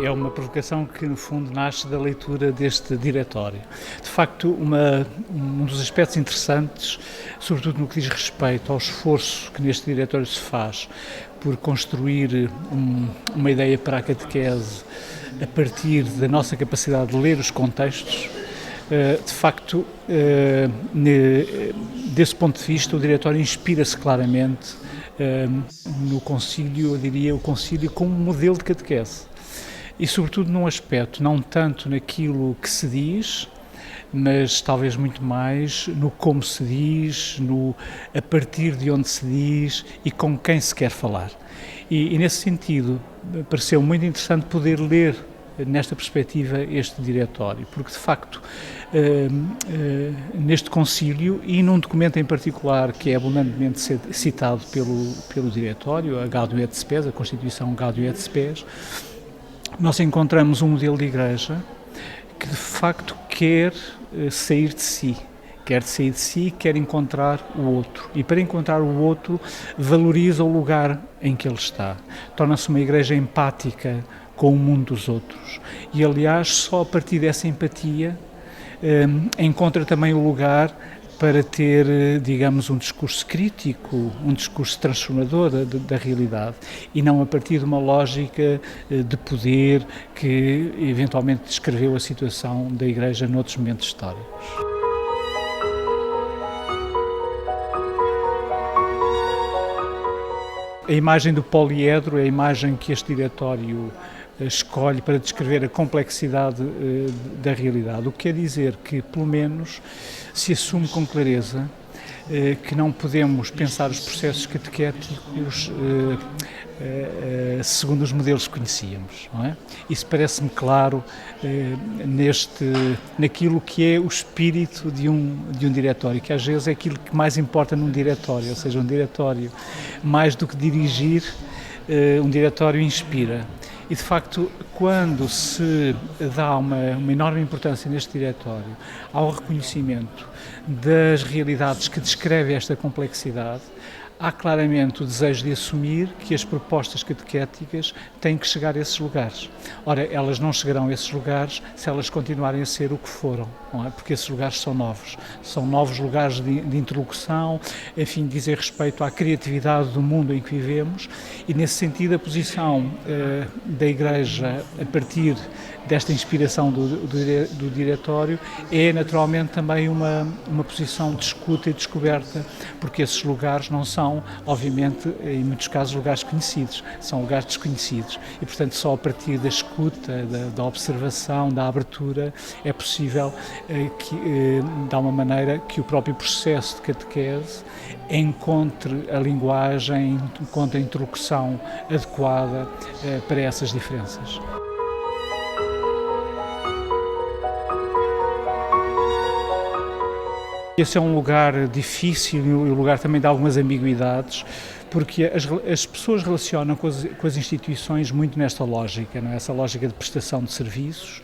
é uma provocação que, no fundo, nasce da leitura deste diretório. De facto, um dos aspectos interessantes, sobretudo no que diz respeito ao esforço que neste diretório se faz por construir uma ideia para a catequese a partir da nossa capacidade de ler os contextos, de facto, desse ponto de vista, o diretório inspira-se claramente no concílio, eu diria, o concílio como um modelo de catequese. E, sobretudo, num aspecto, não tanto naquilo que se diz, mas talvez muito mais no como se diz, a partir de onde se diz e com quem se quer falar. E nesse sentido, pareceu muito interessante poder ler nesta perspectiva este diretório, porque de facto neste concílio e num documento em particular que é abundantemente citado pelo diretório, a Gaudium et Spes, a Constituição Gaudium et Spes, nós encontramos um modelo de igreja que de facto quer sair de si. Quer encontrar o outro. E para encontrar o outro, valoriza o lugar em que ele está. Torna-se uma igreja empática com o mundo dos outros. E, aliás, só a partir dessa empatia encontra também o lugar para ter, digamos, um discurso crítico, um discurso transformador da realidade, e não a partir de uma lógica de poder que eventualmente descreveu a situação da Igreja noutros momentos históricos. A imagem do poliedro é a imagem que este diretório escolhe para descrever a complexidade da realidade, o que quer dizer que, pelo menos, se assume com clareza que não podemos pensar os processos catequéticos segundo os modelos que conhecíamos, não é? Isso parece-me claro naquilo que é o espírito de um diretório, que às vezes é aquilo que mais importa num diretório, ou seja, um diretório, mais do que dirigir, um diretório inspira. E, de facto, quando se dá uma enorme importância neste diretório ao reconhecimento das realidades que descrevem esta complexidade, há claramente o desejo de assumir que as propostas catequéticas têm que chegar a esses lugares. Ora, elas não chegarão a esses lugares se elas continuarem a ser o que foram, não é? Porque esses lugares são novos lugares de interlocução, enfim, dizem respeito à criatividade do mundo em que vivemos, e nesse sentido a posição da Igreja a partir desta inspiração do diretório é naturalmente também uma posição de escuta e descoberta, porque esses lugares não são, obviamente, em muitos casos, lugares conhecidos, são lugares desconhecidos e, portanto, só a partir da escuta, da observação, da abertura, é possível, de alguma maneira, que o próprio processo de catequese encontre a linguagem, encontre a interlocução adequada para essas diferenças. Esse é um lugar difícil e um lugar também de algumas ambiguidades, porque as pessoas relacionam com as instituições muito nesta lógica, não é? Essa lógica de prestação de serviços,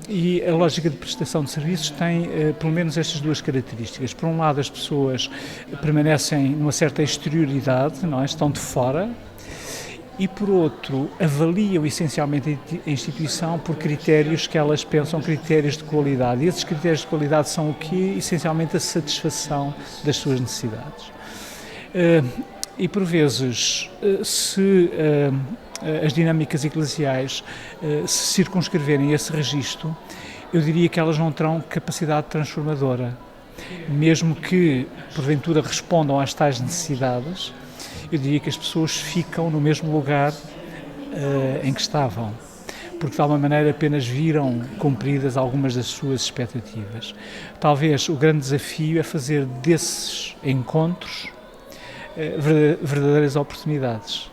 e a lógica de prestação de serviços tem pelo menos estas duas características. Por um lado, as pessoas permanecem numa certa exterioridade, não é? Estão de fora. E, por outro, avaliam essencialmente a instituição por critérios que elas pensam critérios de qualidade. E esses critérios de qualidade são o quê? Essencialmente a satisfação das suas necessidades. E, por vezes, se as dinâmicas eclesiais se circunscreverem a esse registro, eu diria que elas não terão capacidade transformadora. Mesmo que, porventura, respondam às tais necessidades, eu diria que as pessoas ficam no mesmo lugar em que estavam, porque de alguma maneira apenas viram cumpridas algumas das suas expectativas. Talvez o grande desafio é fazer desses encontros verdadeiras oportunidades.